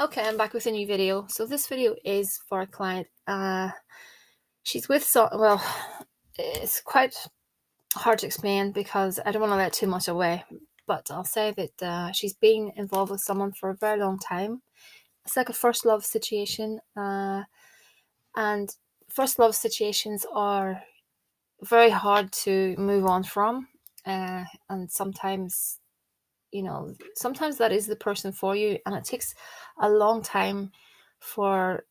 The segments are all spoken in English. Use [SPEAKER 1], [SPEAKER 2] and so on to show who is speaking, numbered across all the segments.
[SPEAKER 1] Okay, I'm back with a new video. So this video is for a client. She's with well, it's quite hard to explain because I don't want to let too much away. But I'll say that she's been involved with someone for a very long time. It's like a first love situation, and first love situations are very hard to move on from. And sometimes, sometimes that is the person for you, and it takes a long time for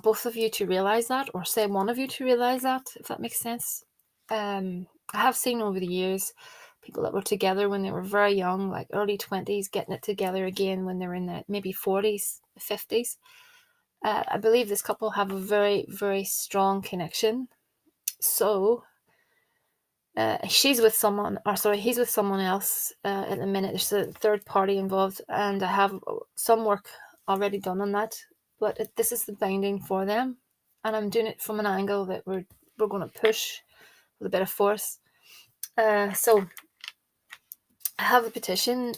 [SPEAKER 1] both of you to realize that, or say one of you to realize that, if that makes sense. I have seen over the years people that were together when they were very young, like early 20s, getting it together again when they're in the maybe 40s, 50s. I believe this couple have a very, very strong connection. So he's with someone else at the minute. There's a third party involved, and I have some work already done on that. But this is the binding for them, and I'm doing it from an angle that we're going to push with a bit of force. So I have a petition,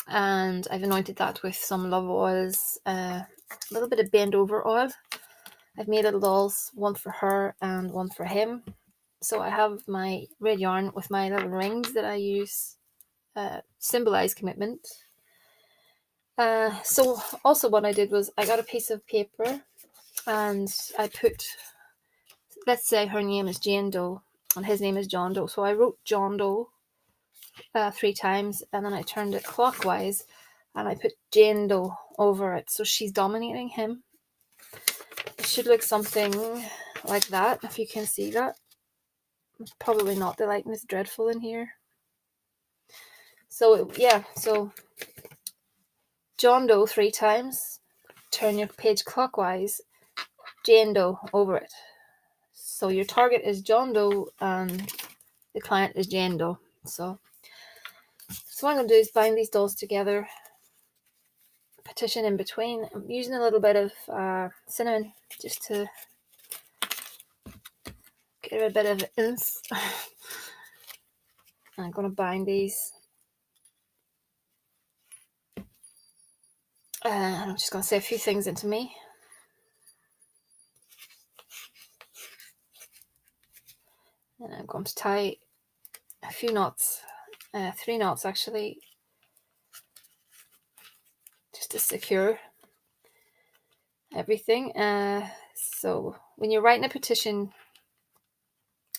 [SPEAKER 1] and I've anointed that with some love oils, a little bit of bend over oil. I've made little dolls, one for her and one for him. So I have my red yarn with my little rings that I use symbolize commitment. So also what I did was I got a piece of paper and I put, let's say her name is Jane Doe and his name is John Doe. So I wrote John Doe 3 times, and then I turned it clockwise and I put Jane Doe over it. So she's dominating him. It should look something like that, if you can see that. Probably not, the lighting is dreadful in here. So yeah, so John Doe 3 times, turn your page clockwise, Jane Doe over it. So your target is John Doe and the client is Jane Doe. So what I'm going to do is bind these dolls together, petition in between. I'm using a little bit of cinnamon just to get a bit of oomph. I'm going to bind these. I'm just going to say a few things into me. And I'm going to tie a few knots, 3 knots actually, just to secure everything. So when you're writing a petition,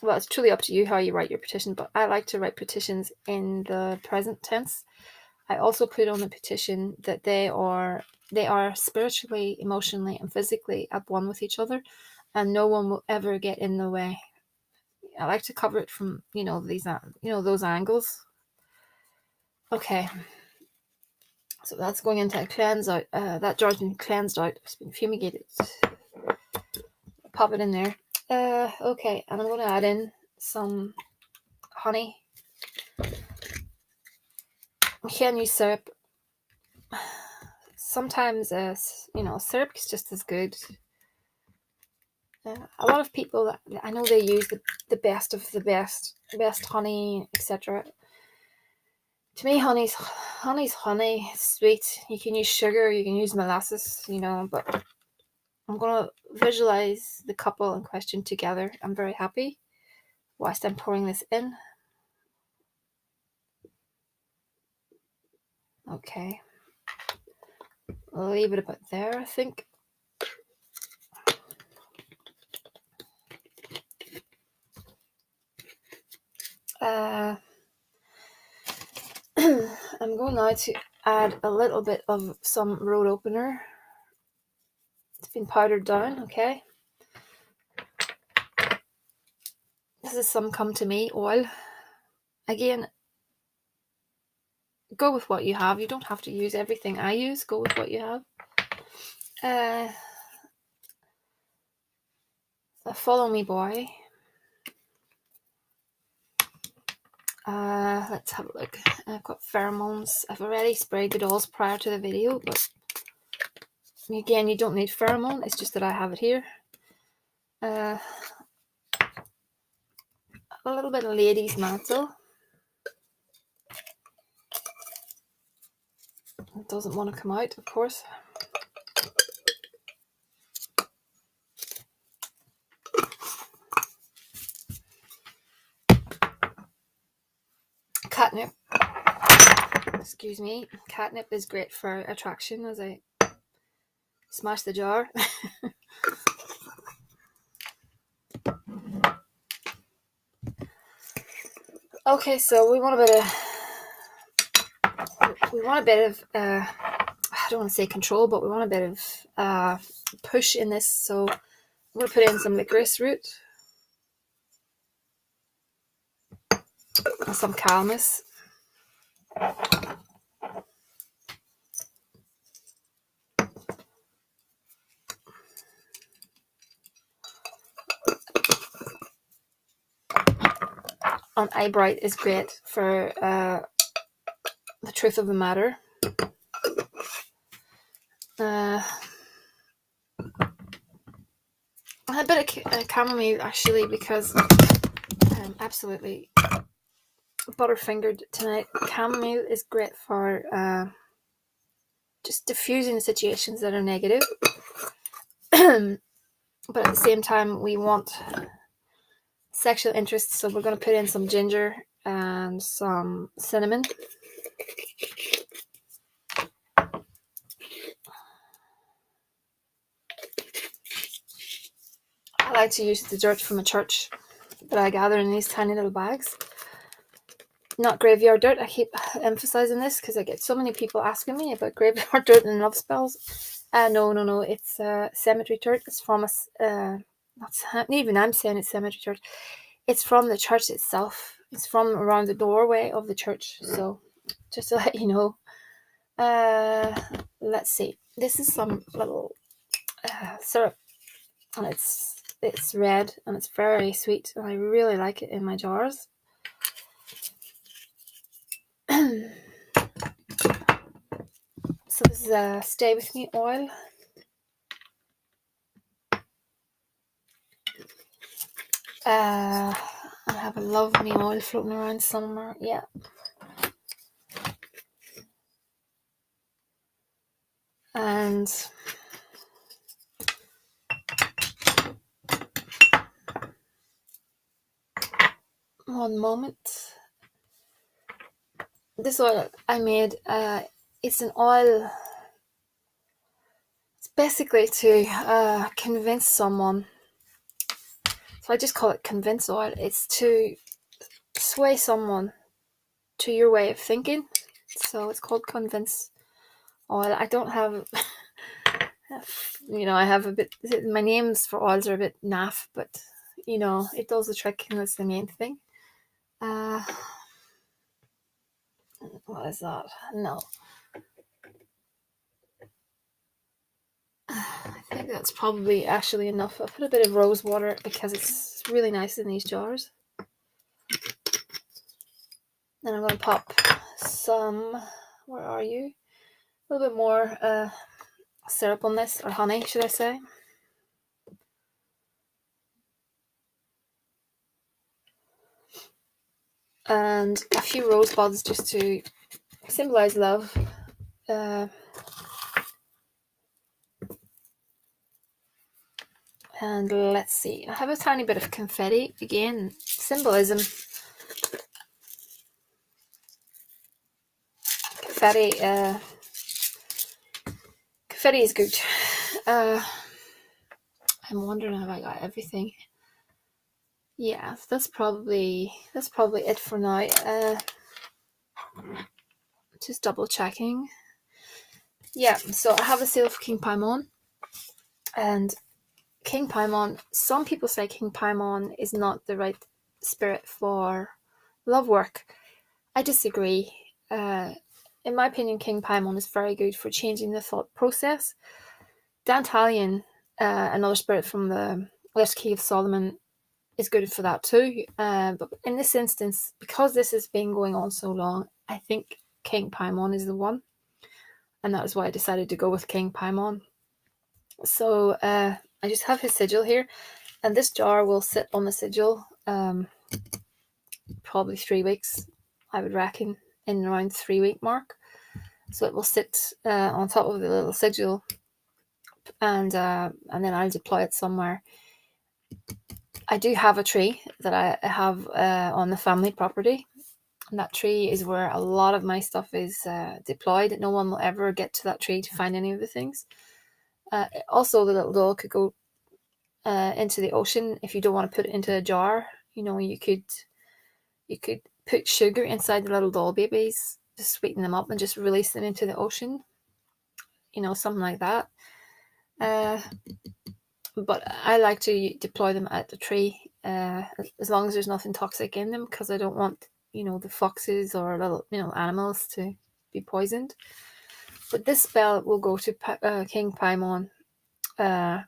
[SPEAKER 1] well, it's truly up to you how you write your petition, but I like to write petitions in the present tense. I also put on the petition that they are spiritually, emotionally, and physically at one with each other, and no one will ever get in the way. I like to cover it from those angles. Okay, so that's going into a cleanse out. That jar's been cleansed out. It's been fumigated. Pop it in there. Okay, and I'm going to add in some honey. You can use syrup. Sometimes, syrup is just as good. A lot of people, I know, they use the best of the best honey, etc. To me, honey's honey. It's sweet. You can use sugar, you can use molasses, but I'm going to visualize the couple in question together. I'm very happy whilst I'm pouring this in. Okay. I'll leave it about there, I think. I'm going now to add a little bit of some road opener. It's been powdered down, okay? This is some Come To Me oil. Again, go with what you have. You don't have to use everything I use. Go with what you have. Follow Me Boy. Let's have a look. I've got pheromones. I've already sprayed the dolls prior to the video, but again, you don't need pheromone. It's just that I have it here. A little bit of Ladies Mantle. It doesn't want to come out, of course. Excuse me. Catnip is great for attraction as I smash the jar. Okay, so we want a bit of I don't want to say control, but we want a bit of push in this. So I'm going to put in some licorice root and some calamus. And eyebright is great for the truth of the matter. I had a bit of chamomile actually because I'm absolutely butterfingered tonight. Chamomile is great for just diffusing situations that are negative. But at the same time, we want sexual interest, so we're going to put in some ginger and some cinnamon. I like to use the dirt from a church that I gather in these tiny little bags. Not graveyard dirt. I keep emphasizing this because I get so many people asking me about graveyard dirt and love spells. No. It's cemetery dirt. It's from even I'm saying it's cemetery dirt. It's from the church itself. It's from around the doorway of the church. So, just to let you know. Let's see. This is some little syrup, and it's red and it's very sweet, and I really like it in my jars. So this is Stay With Me oil. I have a Love Me oil floating around somewhere. Yeah. And one moment. This oil I made, it's an oil. It's basically to convince someone. So I just call it convince oil. It's to sway someone to your way of thinking. So it's called convince oil. I don't have, I have a bit, my names for oils are a bit naff, but, it does the trick, and that's the main thing. What is that? No. I think that's probably actually enough. I'll put a bit of rose water because it's really nice in these jars. Then I'm going to pop some, where are you? A little bit more syrup on this, or honey, should I say. And a few rosebuds just to symbolize love. And let's see, I have a tiny bit of confetti. Again, symbolism. Confetti is good. I'm wondering if I got everything. Yeah, that's probably it for now. Just double checking. Yeah, so I have a seal of King Paimon, and King Paimon, some people say King Paimon is not the right spirit for love work. I disagree. In my opinion, King Paimon is very good for changing the thought process. Dantalion, another spirit from the Left Key of Solomon, is good for that too. But in this instance, because this has been going on so long, I think King Paimon is the one. And that is why I decided to go with King Paimon. So I just have his sigil here. And this jar will sit on the sigil probably 3 weeks, I would reckon, in around 3 week mark. So it will sit on top of the little sigil, and then I'll deploy it somewhere. I do have a tree that I have on the family property, And that tree is where a lot of my stuff is deployed. No one will ever get to that tree to find any of the things. Also, the little doll could go into the ocean if you don't want to put it into a jar. You could put sugar inside the little doll babies, just sweeten them up and just release them into the ocean. Something like that. But I like to deploy them at the tree, as long as there's nothing toxic in them, because I don't want, the foxes or little, animals to be poisoned. But this spell will go to King Paimon. And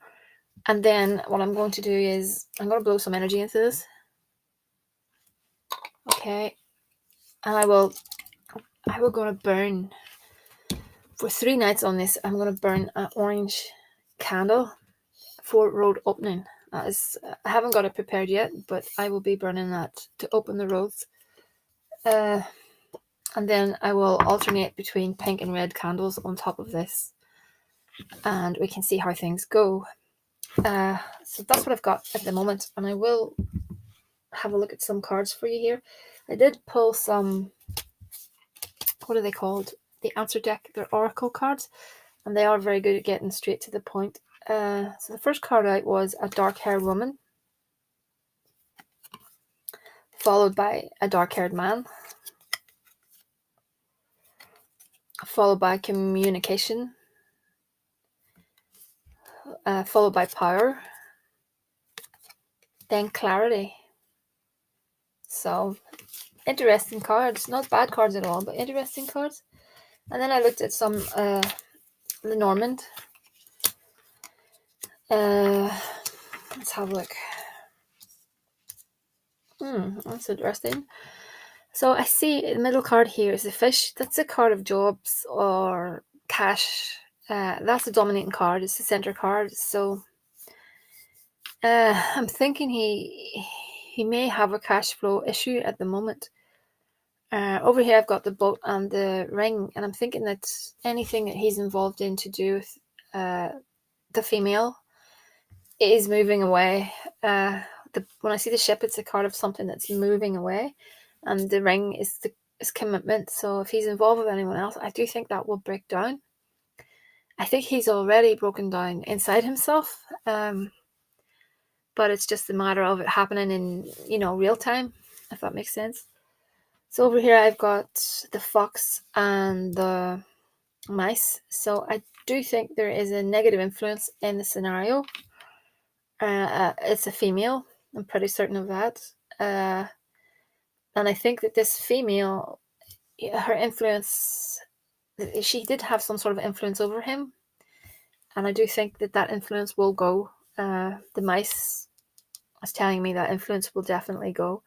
[SPEAKER 1] then what I'm going to do is I'm going to blow some energy into this. Okay. And I will going to burn, for 3 nights on this, I'm going to burn an orange candle for road opening. I haven't got it prepared yet, but I will be burning that to open the roads. And then I will alternate between pink and red candles on top of this. And we can see how things go. So that's what I've got at the moment. And I will have a look at some cards for you here. I did pull some, what are they called? The answer deck. They're oracle cards. And they are very good at getting straight to the point. So the first card out was a dark-haired woman, followed by a dark-haired man, followed by communication, followed by power, then clarity. So, interesting cards. Not bad cards at all, but interesting cards. And then I looked at some Lenormand. Let's have a look. That's interesting. So I see the middle card here is the fish. That's a card of jobs or cash. That's the dominating card. It's the center card. So I'm thinking he may have a cash flow issue at the moment. Over here I've got the boat and the ring, and I'm thinking that anything that he's involved in to do with the female is moving away. When I see the ship, it's a card of something that's moving away, and the ring is commitment. So if he's involved with anyone else, I do think that will break down. I think he's already broken down inside himself, but it's just a matter of it happening in real time, if that makes sense. So over here I've got the fox and the mice. So I do think there is a negative influence in the scenario. It's a female. I'm pretty certain of that. And I think that this female, her influence, she did have some sort of influence over him. And I do think that influence will go. The mice was telling me that influence will definitely go.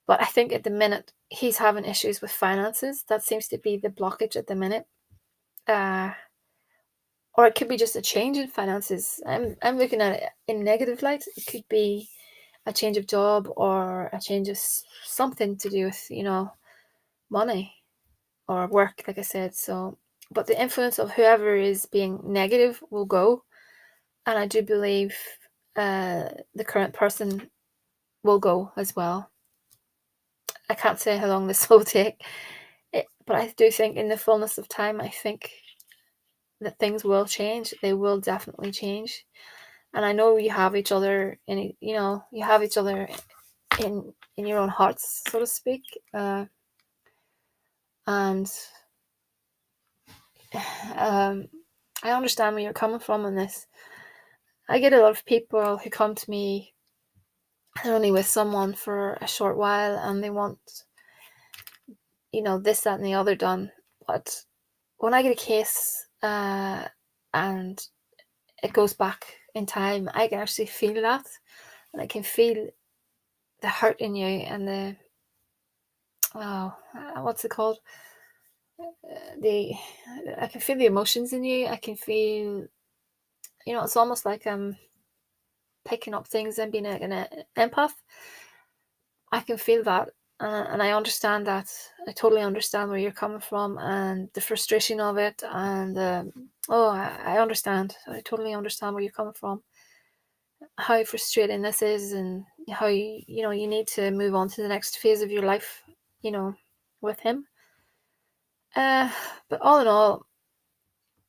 [SPEAKER 1] But I think at the minute, he's having issues with finances. That seems to be the blockage at the minute. Or it could be just a change in finances. I'm looking at it in negative light. It could be a change of job or a change of something to do with, money or work, like I said. So, but the influence of whoever is being negative will go. And I do believe the current person will go as well. I can't say how long this will take, but I do think in the fullness of time, I think that things will change. They will definitely change. And I know you have each other in your own hearts, so to speak. And I understand where you're coming from on this. I get a lot of people who come to me, they're only with someone for a short while and they want, this, that, and the other done. But when I get a case and it goes back in time, I can actually feel that. And I can feel the hurt in you and what's it called? I can feel the emotions in you. I can feel, it's almost like I'm picking up things and being an empath. I can feel that, and I understand that. I totally understand where you're coming from and the frustration of it. And I understand. I totally understand where you're coming from. How frustrating this is, and how you need to move on to the next phase of your life. with him. But all in all,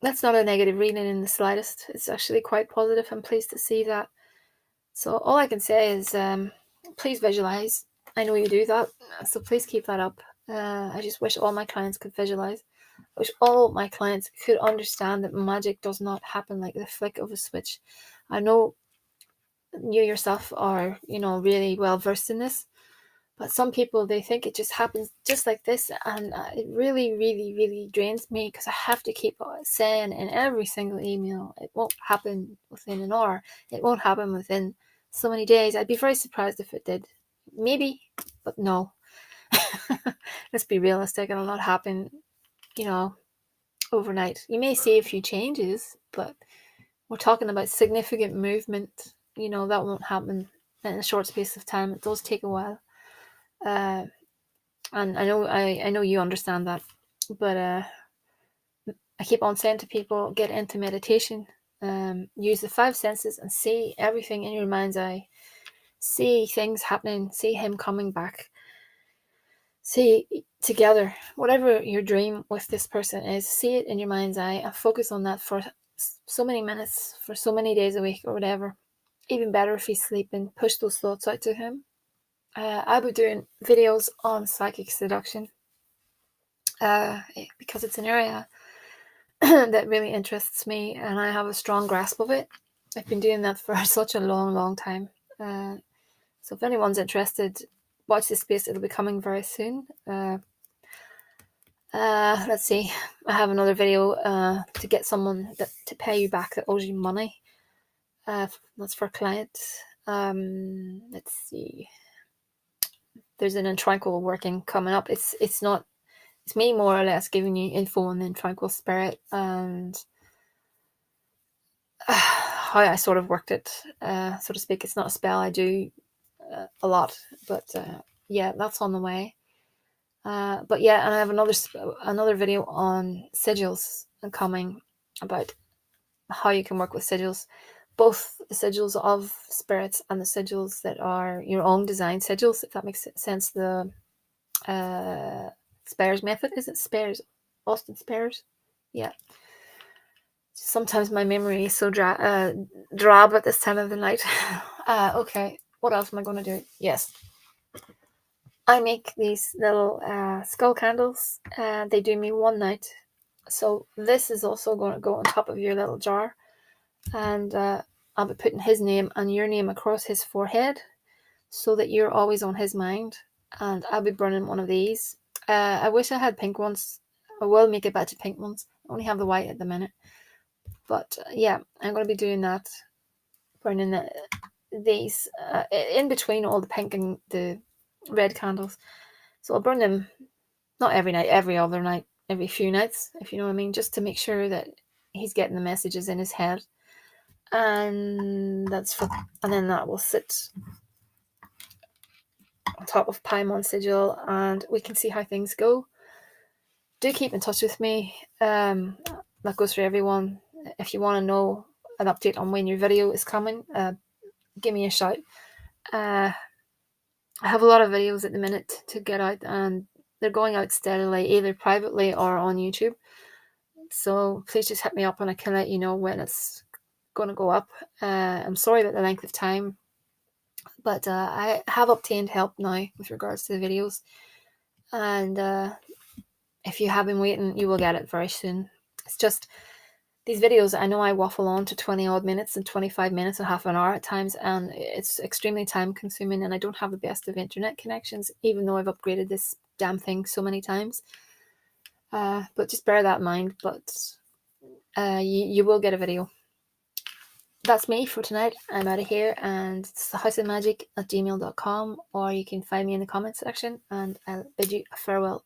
[SPEAKER 1] that's not a negative reading in the slightest. It's actually quite positive. I'm pleased to see that. So all I can say is please visualize. I know you do that, so please keep that up. I just wish all my clients could visualize. I wish all my clients could understand that magic does not happen like the flick of a switch. I know you yourself are, really well versed in this, but some people, they think it just happens just like this, and it really, really, really drains me because I have to keep saying in every single email, it won't happen within an hour. It won't happen within so many days. I'd be very surprised if it did. Maybe, but no. Let's be realistic. It'll not happen, overnight. You may see a few changes, but we're talking about significant movement. That won't happen in a short space of time. It does take a while. And I know you understand that, but I keep on saying to people, get into meditation, use the 5 senses and see everything in your mind's eye. See things happening, see him coming back. See together, whatever your dream with this person is, see it in your mind's eye and focus on that for so many minutes, for so many days a week or whatever. Even better if he's sleeping, push those thoughts out to him. I'll be doing videos on psychic seduction because it's an area that really interests me and I have a strong grasp of it. I've been doing that for such a long, long time. So if anyone's interested, watch this space. It'll be coming very soon. Let's see. I have another video to get someone to pay you back that owes you money. That's for a client. Let's see. There's an Tranquil working coming up. It's me more or less giving you info on the Tranquil spirit and how I sort of worked it, so to speak. It's not a spell I do a lot, but that's on the way. But yeah, and I have another video on sigils coming about how you can work with sigils, both the sigils of spirits and the sigils that are your own design sigils, if that makes sense. The Spares method, is it Spares? Austin Spares? Yeah. Sometimes my memory is so drab at this time of the night. Okay, what else am I going to do? Yes. I make these little skull candles. They do me one night. So this is also going to go on top of your little jar. And I'll be putting his name and your name across his forehead so that you're always on his mind. And I'll be burning one of these. I wish I had pink ones. I will make a batch of pink ones. I only have the white at the minute. But yeah, I'm going to be doing that. Burning these in between all the pink and the red candles. So I'll burn them not every night, every other night, every few nights, if you know what I mean, just to make sure that he's getting the messages in his head. And then that will sit on top of Paimon sigil and we can see how things go. Do keep in touch with me. That goes for everyone. If you want to know an update on when your video is coming, give me a shout. I have a lot of videos at the minute to get out and they're going out steadily, either privately or on YouTube. So please just hit me up and I can let you know when it's going to go up. I'm sorry about the length of time, but I have obtained help now with regards to the videos. And if you have been waiting, you will get it very soon. It's just these videos, I know I waffle on to 20 odd minutes and 25 minutes and half an hour at times, and it's extremely time consuming and I don't have the best of internet connections, even though I've upgraded this damn thing so many times. But just bear that in mind, but you will get a video. That's me for tonight. I'm out of here, and it's thehouseofmagick@gmail.com, or you can find me in the comment section, and I'll bid you a farewell.